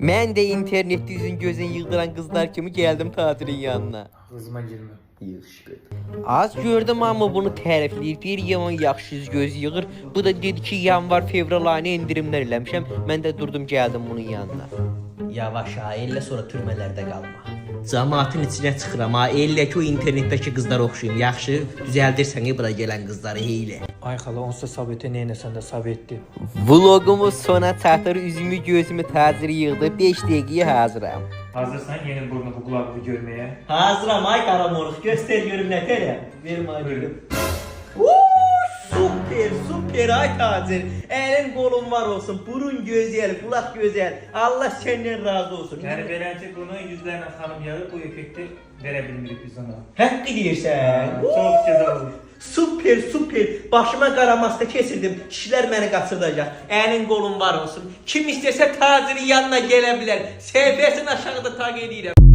Mən də internetdə üzün gözün yığdıran qızlar kimi gəldim Tacirin yanına. Kızıma girme. Yığışqır. Az gördüm amma bunu tərifləyir. Deyir yaman yaxşı üz göz yığır. Bu da dedi ki yanvar fevral ayına endirimlər eləmişəm. Mən də durdum gəldim bunun yanına. Yavaş ha, elə sonra türmələrdə qalma. Cəmaatın içinə çıxıram ha, elə ki o internetdəki qızlar oxşuyum. Yaxşı, düzəldirsən bura gələn qızları heylə. Ay hala onsa Sabit'e neyine sen de Sabit'ti. Vlogumuz sona çatır, üzümü gözümü Tacir yığdı. 5 dəqiqəyə hazıram. Hazırsan yeni burnu bu kulaklığı görmeye. Hazıram ay qaramorux, göstər görüm nə tərəm. Verim ay görüm. Süper, süper ay Tacir. Elin kolun var olsun, burun güzel, kulak güzel. Allah senden razı olsun. Yani belki bunu yüzlerine hanım yağı bu efekti verebilmedik biz ona. Hakkı deyirsən. Çok güzel olur. Süper, süper. Başıma qaramasta kesirdim. Kişilər məni qaçırdacaq. Elin kolun var olsun. Kim istəsə Tacirin yanına gələ bilər. Səhifəsini aşağıda tag edirəm.